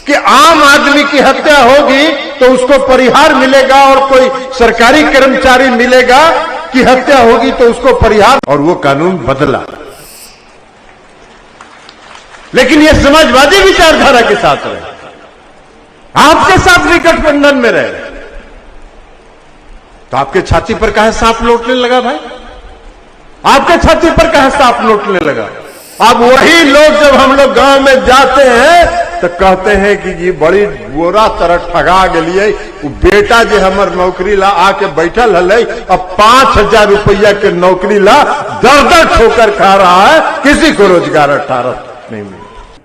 कि आम आदमी की हत्या होगी तो उसको परिहार मिलेगा और कोई सरकारी कर्मचारी मिलेगा कि हत्या होगी तो उसको परिहार, और वो कानून बदला। लेकिन ये समाजवादी विचारधारा के साथ रहे, आपके साथ भी गठबंधन में रहे, तो आपके छाती पर काहे सांप लौटने लगा भाई? आपके छाती पर काहे सांप लौटने लगा? अब वही लोग जब हम लोग गांव में जाते हैं तो कहते हैं कि ये बड़ी बुरा तरह ठगा गलिए, बेटा जो हमर नौकरी ला आके बैठल हल, अब 5,000 रुपया के नौकरी ला दर दर ठोकर खा रहा है, किसी को रोजगार 18 नहीं मिला।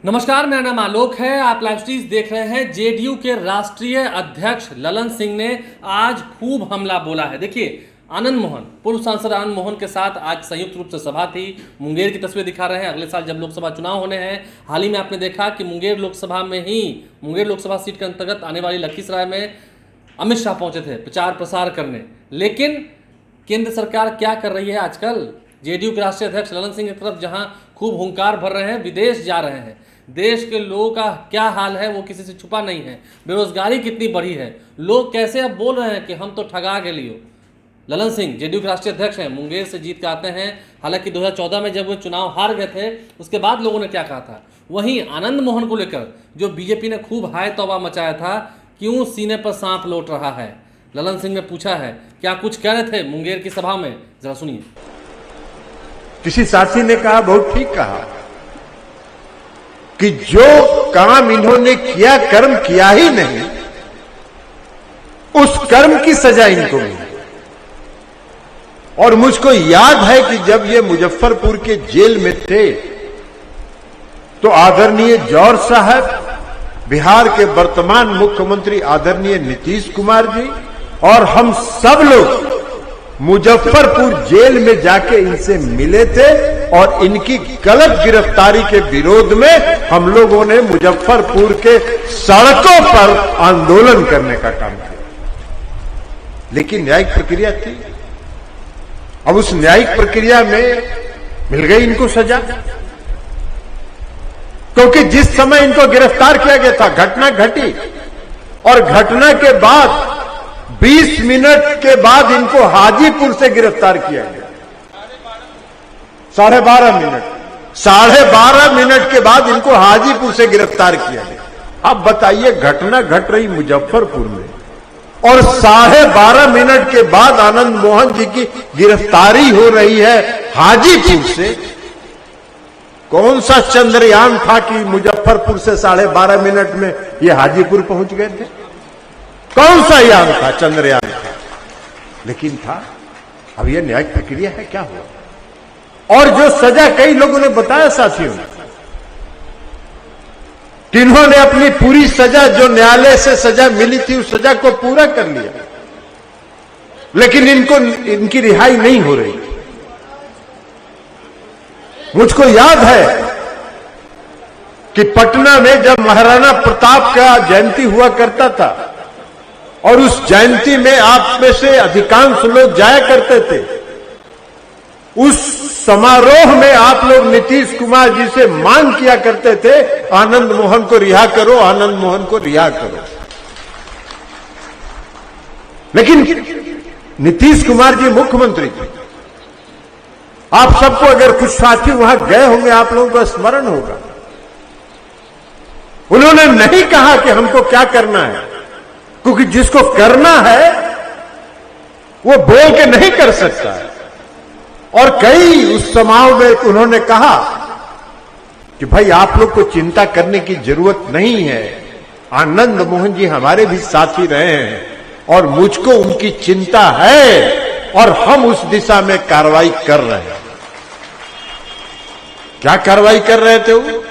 नमस्कार, मेरा नाम आलोक है। आप लाइव स्ट्रीम देख रहे हैं। जेडीयू के राष्ट्रीय अध्यक्ष ललन सिंह ने आज खूब हमला बोला है। देखिए, आनंद मोहन, पूर्व सांसद आनंद मोहन के साथ आज संयुक्त रूप से सभा थी। मुंगेर की तस्वीर दिखा रहे हैं। अगले साल जब लोकसभा चुनाव होने हैं, हाल ही में आपने देखा कि मुंगेर लोकसभा सीट के अंतर्गत आने वाली लखीसराय में अमित शाह पहुंचे थे प्रचार प्रसार करने। लेकिन केंद्र सरकार क्या कर रही है आजकल? जेडीयू के राष्ट्रीय अध्यक्ष ललन सिंह की तरफ जहां खूब हुंकार भर रहे हैं, विदेश जा रहे हैं। देश के लोगों का क्या हाल है वो किसी से छुपा नहीं है। बेरोजगारी कितनी बढ़ी है, लोग कैसे अब बोल रहे हैं कि हम तो ठगा गए लियो। ललन सिंह जेडीयू के राष्ट्रीय अध्यक्ष हैं, मुंगेर से जीत के आते हैं। हालांकि 2014 में जब वो चुनाव हार गए थे, उसके बाद लोगों ने क्या कहा था। वहीं आनंद मोहन को लेकर जो बीजेपी ने खूब हाय तौबा मचाया था, क्यों सीने पर सांप लौट रहा है, ललन सिंह ने पूछा है। क्या कुछ कह रहे थे मुंगेर की सभा में, जरा सुनिए। किसी साथी ने कहा, बहुत ठीक कहा, कि जो काम इन्होंने किया, कर्म किया ही नहीं, उस कर्म की सजा इनको मिली। और मुझको याद है कि जब ये मुजफ्फरपुर के जेल में थे तो आदरणीय जौहर साहब, बिहार के वर्तमान मुख्यमंत्री आदरणीय नीतीश कुमार जी और हम सब लोग मुजफ्फरपुर जेल में जाके इनसे मिले थे और इनकी गलत गिरफ्तारी के विरोध में हम लोगों ने मुजफ्फरपुर के सड़कों पर आंदोलन करने का काम किया। लेकिन न्यायिक प्रक्रिया थी। अब उस न्यायिक प्रक्रिया में मिल गई इनको सजा, क्योंकि जिस समय इनको गिरफ्तार किया गया था घटना घटी, और घटना के बाद 20 मिनट के बाद इनको हाजीपुर से गिरफ्तार किया गया। 12.5 मिनट के बाद इनको हाजीपुर से गिरफ्तार किया गया। अब बताइए, घटना घट रही मुजफ्फरपुर में और 12.5 मिनट के बाद आनंद मोहन जी की गिरफ्तारी हो रही है हाजीपुर से। कौन सा चंद्रयान था कि मुजफ्फरपुर से 12.5 मिनट में ये हाजीपुर पहुंच गए थे? कौन सा यान था? चंद्रयान था, लेकिन था। अब यह न्यायिक प्रक्रिया है, क्या हुआ? और जो सजा कई लोगों ने बताया साथियों कि इन्होंने अपनी पूरी सजा, जो न्यायालय से सजा मिली थी, उस सजा को पूरा कर लिया, लेकिन इनकी रिहाई नहीं हो रही। मुझको याद है कि पटना में जब महाराणा प्रताप का जयंती हुआ करता था और उस जयंती में आप में से अधिकांश लोग जाया करते थे, उस समारोह में आप लोग नीतीश कुमार जी से मांग किया करते थे, आनंद मोहन को रिहा करो, आनंद मोहन को रिहा करो। लेकिन नीतीश कुमार जी मुख्यमंत्री थे। आप सबको, अगर कुछ साथी वहां गए होंगे, आप लोगों को स्मरण होगा, उन्होंने नहीं कहा कि हमको क्या करना है, क्योंकि जिसको करना है वो बोल के नहीं कर सकता है। और कई उस समारोह में उन्होंने कहा कि भाई आप लोग को चिंता करने की जरूरत नहीं है, आनंद मोहन जी हमारे भी साथी रहे हैं और मुझको उनकी चिंता है और हम उस दिशा में कार्रवाई कर रहे हैं। क्या कार्रवाई कर रहे थे वो?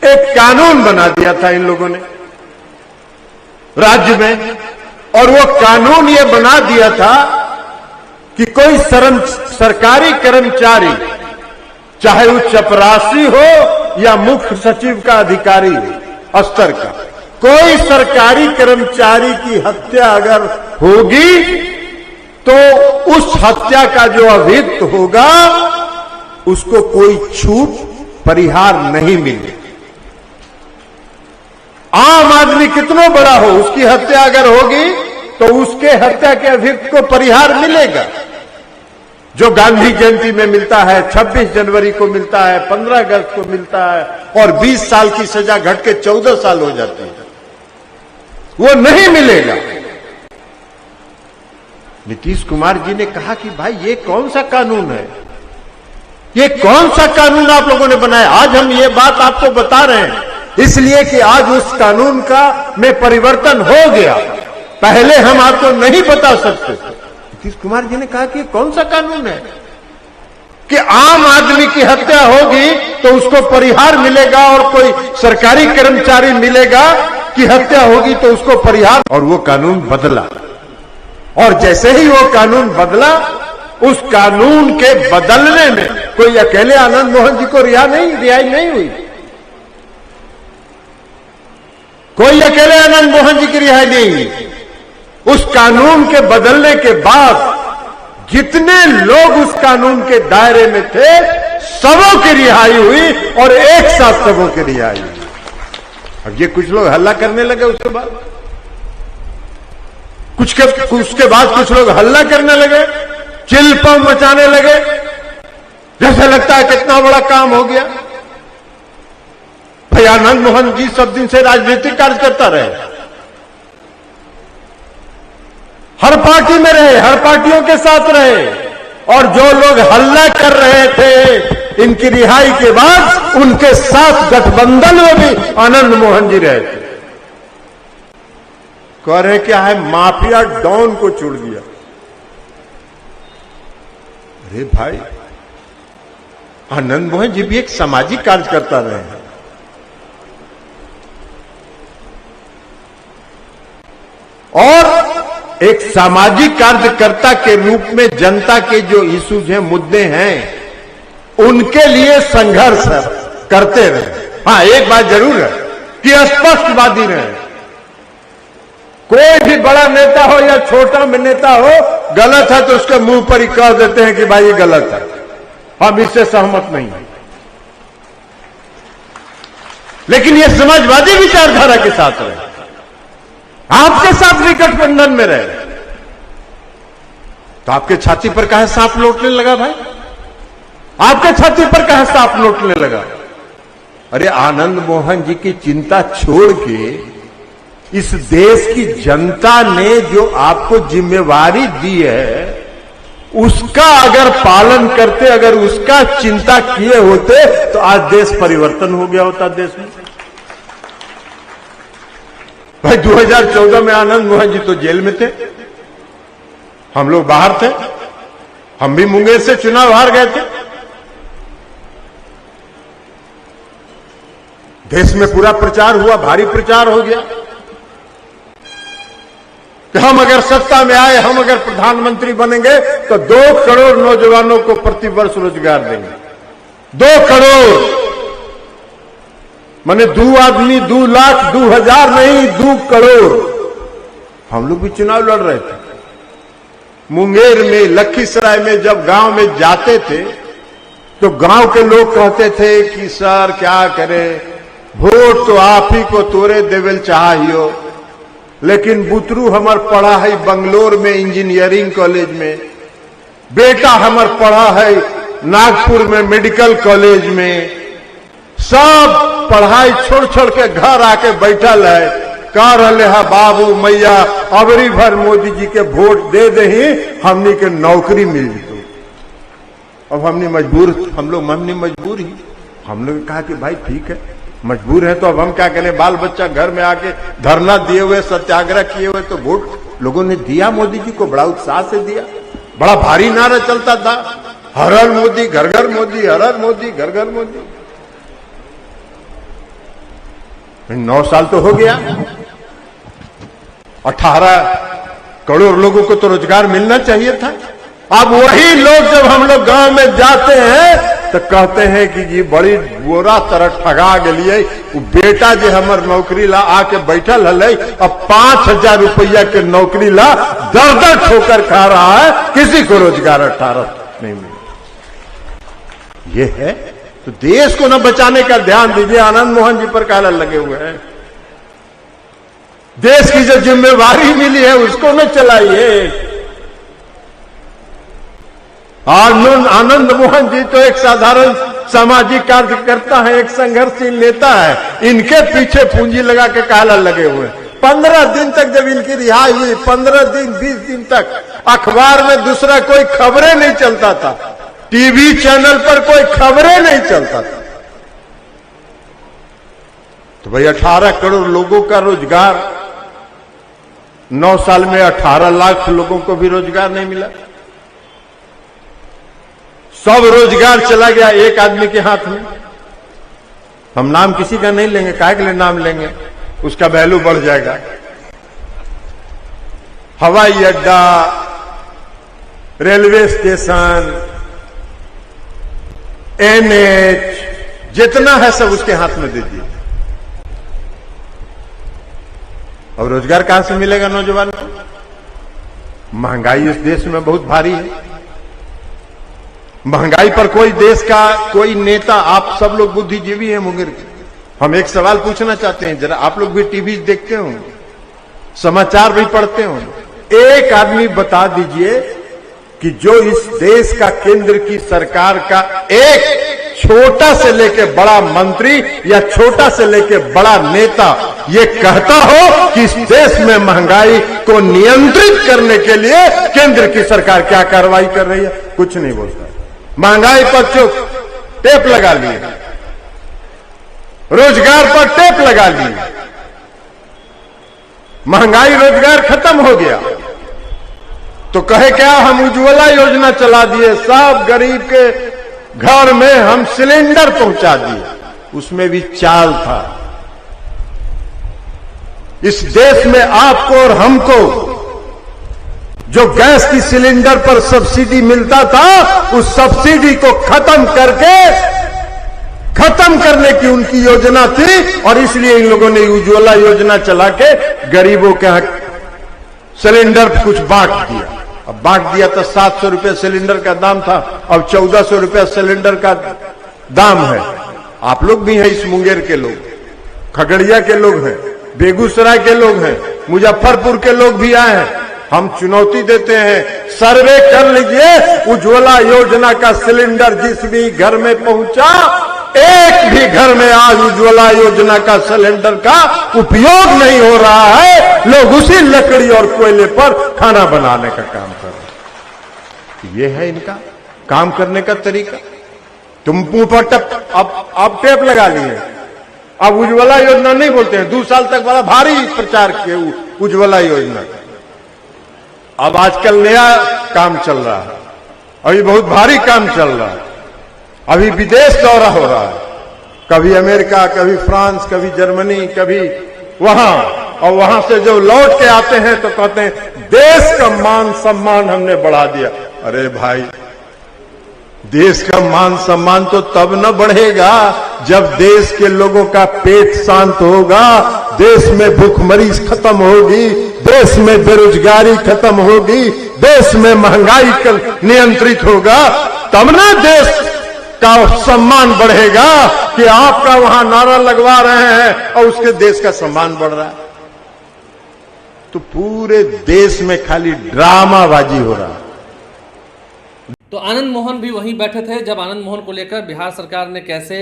एक कानून बना दिया था इन लोगों ने राज्य में, और वो कानून ये बना दिया था कि कोई सरकारी कर्मचारी, चाहे वो चपरासी हो या मुख्य सचिव का अधिकारी स्तर का, कोई सरकारी कर्मचारी की हत्या अगर होगी तो उस हत्या का जो अभियुक्त होगा उसको कोई छूट परिहार नहीं मिलेगी। आम आदमी कितना बड़ा हो, उसकी हत्या अगर होगी तो उसके हत्या के अभियुक्त को परिहार मिलेगा, जो गांधी जयंती में मिलता है, 26 जनवरी को मिलता है, 15 अगस्त को मिलता है, और 20 साल की सजा घट के 14 साल हो जाती है, वो नहीं मिलेगा। नीतीश कुमार जी ने कहा कि भाई ये कौन सा कानून है, ये कौन सा कानून आप लोगों ने बनाया। आज हम ये बात आपको बता रहे हैं इसलिए कि आज उस कानून का में परिवर्तन हो गया, पहले हम आपको नहीं बता सकते। नीतीश कुमार जी ने कहा कि ये कौन सा कानून है कि आम आदमी की हत्या होगी तो उसको परिहार मिलेगा, और कोई सरकारी कर्मचारी मिलेगा कि हत्या होगी तो उसको परिहार। और वो कानून बदला, और जैसे ही वो कानून बदला, उस कानून के बदलने में कोई अकेले आनंद मोहन जी को रिहाई नहीं हुई, कोई अकेले आनंद मोहन जी की रिहाई नहीं हुई। उस कानून के बदलने के बाद जितने लोग उस कानून के दायरे में थे, सबों की रिहाई हुई, और एक साथ सबों की रिहाई हुई। अब ये कुछ लोग हल्ला करने लगे, उसके बाद उसके बाद कुछ लोग हल्ला करने लगे, चिल्पम मचाने लगे, जैसे लगता है कितना बड़ा काम हो गया। भाई आनंद मोहन जी सब दिन से राजनीतिक कार्य करता रहे, हर पार्टी में रहे, हर पार्टियों के साथ रहे, और जो लोग हल्ला कर रहे थे इनकी रिहाई के बाद, उनके साथ गठबंधन में भी आनंद मोहन जी रहे थे। कह रहे क्या है, माफिया डॉन को छोड़ दिया। अरे भाई, आनंद मोहन जी भी एक सामाजिक कार्यकर्ता रहे हैं, और एक सामाजिक कार्यकर्ता के रूप में जनता के जो इश्यूज हैं, मुद्दे हैं, उनके लिए संघर्ष करते रहे। हाँ, एक बात जरूर है कि स्पष्टवादी रहे। कोई भी बड़ा नेता हो या छोटा में नेता हो, गलत है तो उसके मुंह पर ही कह देते हैं कि भाई ये गलत है, हम इससे सहमत नहीं हैं। लेकिन ये समाजवादी विचारधारा के साथ रहे, आपके साथ भी गठबंधन में रहे, तो आपके छाती पर कहां सांप लौटने लगा भाई? आपके छाती पर कहां सांप लौटने लगा? अरे आनंद मोहन जी की चिंता छोड़ के इस देश की जनता ने जो आपको जिम्मेवारी दी है, उसका अगर पालन करते, अगर उसका चिंता किए होते, तो आज देश परिवर्तन हो गया होता। देश में भाई 2014 में आनंद मोहन जी तो जेल में थे, हम लोग बाहर थे, हम भी मुंगेर से चुनाव हार गए थे। देश में पूरा प्रचार हुआ, भारी प्रचार हो गया कि हम अगर सत्ता में आए, हम अगर प्रधानमंत्री बनेंगे तो 2 करोड़ नौजवानों को प्रति वर्ष रोजगार देंगे। 2 करोड़ माने 2 आदमी, 2 लाख, 2,000 नहीं, 2 करोड़। हम लोग भी चुनाव लड़ रहे थे। मुंगेर में, लखीसराय में जब गांव में जाते थे तो गांव के लोग कहते थे कि सर क्या करें, वोट तो आप ही को तोरे देवेल चाहिए, लेकिन बुतरू हमार पढ़ा है बंगलोर में इंजीनियरिंग कॉलेज में, बेटा हमार पढ़ा है नागपुर में मेडिकल कॉलेज में, सब पढ़ाई छोड़ छोड़ के घर आके बैठल है, कह रहे है बाबू मैया अबरी भर मोदी जी के वोट दे दे ही हमनी के नौकरी मिल जतो। अब हमने मजबूर ही, हम लोग कहा कि भाई ठीक है, मजबूर है तो अब हम क्या करें, बाल बच्चा घर में आके धरना दिए हुए, सत्याग्रह किए हुए, तो वोट लोगों ने दिया मोदी जी को, बड़ा उत्साह से दिया, बड़ा भारी नारा चलता था, हर हर मोदी, घर घर मोदी, हर हर मोदी, घर घर मोदी। 9 साल तो हो गया, 18 करोड़ लोगों को तो रोजगार मिलना चाहिए था। अब वही लोग जब हम लोग गांव में जाते हैं तो कहते हैं कि जी बड़ी बुरा तरह ठगा गलिए, बेटा जो हमार नौकरी ला आके बैठल हल, अब 5,000 रुपया के नौकरी ला दर दर ठोकर खा रहा है, किसी को रोजगार 18 नहीं मिला। ये है तो देश को न बचाने का ध्यान दीजिए। आनंद मोहन जी पर काला लगे हुए हैं, देश की जो जिम्मेवारी मिली है उसको न चलाइए। आनंद मोहन जी तो एक साधारण सामाजिक कार्यकर्ता है, एक संघर्षशील नेता है, इनके पीछे पूंजी लगा के काला लगे हुए। 15 दिन तक जब इनकी रिहाई हुई, 15 दिन 20 दिन तक अखबार में दूसरा कोई खबरें नहीं चलता था, टीवी चैनल पर कोई खबरें नहीं चलता था। तो भाई 18 करोड़ लोगों का रोजगार, 9 साल में 18 लाख लोगों को भी रोजगार नहीं मिला। सब रोजगार चला गया एक आदमी के हाथ में। हम नाम किसी का नहीं लेंगे, काहे के लिए नाम लेंगे, उसका वैल्यू बढ़ जाएगा। हवाई अड्डा, रेलवे स्टेशन, एनएच, जितना है सब उसके हाथ में दे दिए। और रोजगार कहां से मिलेगा नौजवान को? महंगाई इस देश में बहुत भारी है। महंगाई पर कोई देश का कोई नेता, आप सब लोग बुद्धिजीवी हैं मुंगेर के, हम एक सवाल पूछना चाहते हैं, जरा आप लोग भी टीवी देखते हो, समाचार भी पढ़ते हो, एक आदमी बता दीजिए कि जो इस देश का केंद्र की सरकार का एक छोटा से लेके बड़ा मंत्री या छोटा से लेके बड़ा नेता ये कहता हो कि इस देश में महंगाई को नियंत्रित करने के लिए केंद्र की सरकार क्या कार्रवाई कर रही है? कुछ नहीं बोलता। महंगाई पर चुप, टेप लगा लिए, रोजगार पर टेप लगा लिए, महंगाई रोजगार खत्म हो गया। तो कहे क्या, हम उज्ज्वला योजना चला दिए, सब गरीब के घर में हम सिलेंडर पहुंचा दिए। उसमें भी चाल था। इस देश में आपको और हमको जो गैस की सिलेंडर पर सब्सिडी मिलता था, उस सब्सिडी को खत्म करने की उनकी योजना थी, और इसलिए इन लोगों ने उज्ज्वला योजना चला के गरीबों के सिलेंडर कुछ बांट दिया। अब बांट दिया तो 700 रुपये सिलेंडर का दाम था, अब 1400 रुपये सिलेंडर का दाम है। आप लोग भी हैं, इस मुंगेर के लोग, खगड़िया के लोग हैं, बेगूसराय के लोग हैं, मुजफ्फरपुर के लोग भी आए हैं। हम चुनौती देते हैं, सर्वे कर लीजिए, उज्ज्वला योजना का सिलेंडर जिस भी घर में पहुंचा, एक भी घर में आज उज्ज्वला योजना का सिलेंडर का उपयोग नहीं हो रहा है। लोग उसी लकड़ी और कोयले पर खाना बनाने का काम कर रहे हैं। ये है इनका काम करने का तरीका। तुम मुंह पर अब टेप लगा लिए, अब उज्ज्वला योजना नहीं बोलते हैं। 2 साल तक बड़ा भारी प्रचार किए उज्ज्वला योजना का। अब आजकल नया काम चल रहा है, अभी बहुत भारी काम चल रहा है। अभी विदेश दौरा हो रहा है, कभी अमेरिका, कभी फ्रांस, कभी जर्मनी, कभी वहां, और वहां से जो लौट के आते हैं तो कहते हैं देश का मान सम्मान हमने बढ़ा दिया। अरे भाई, देश का मान सम्मान तो तब न बढ़ेगा जब देश के लोगों का पेट शांत होगा, देश में भूखमरी खत्म होगी, देश में बेरोजगारी खत्म होगी, देश में महंगाई नियंत्रित होगा, तब ना देश का सम्मान बढ़ेगा कि आपका वहां नारा लगवा रहे हैं और उसके देश का सम्मान बढ़ रहा है। तो पूरे देश में खाली ड्रामाबाजी हो रहा है। तो आनंद मोहन भी वहीं बैठे थे जब आनंद मोहन को लेकर बिहार सरकार ने कैसे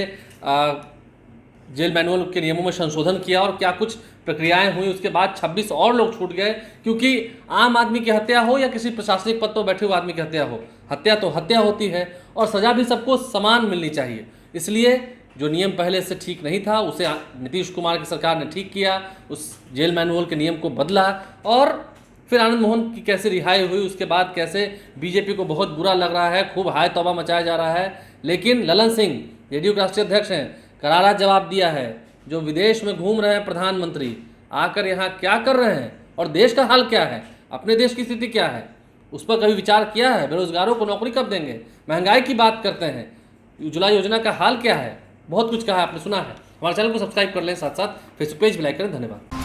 जेल मैनुअल के नियमों में संशोधन किया और क्या कुछ प्रक्रियाएं हुई। उसके बाद 26 और लोग छूट गए, क्योंकि आम आदमी की हत्या हो या किसी प्रशासनिक पद पर बैठे हुए आदमी की हत्या हो, हत्या तो हत्या होती है और सजा भी सबको समान मिलनी चाहिए। इसलिए जो नियम पहले से ठीक नहीं था उसे नीतीश कुमार की सरकार ने ठीक किया, उस जेल मैनुअल के नियम को बदला, और फिर आनंद मोहन की कैसे रिहाई हुई, उसके बाद कैसे बीजेपी को बहुत बुरा लग रहा है, खूब हाय तौबा मचाया जा रहा है। लेकिन ललन सिंह जेडीयू के राष्ट्रीय अध्यक्ष हैं, करारा जवाब दिया है। जो विदेश में घूम रहे हैं प्रधानमंत्री, आकर यहाँ क्या कर रहे हैं और देश का हाल क्या है, अपने देश की स्थिति क्या है, उस पर कभी विचार किया है? बेरोजगारों को नौकरी कब देंगे? महंगाई की बात करते हैं, उज्ज्वला योजना का हाल क्या है? बहुत कुछ कहा है, आपने सुना है। हमारे चैनल को सब्सक्राइब कर लें, साथ साथ फेसबुक पेज भी लाइक करें। धन्यवाद।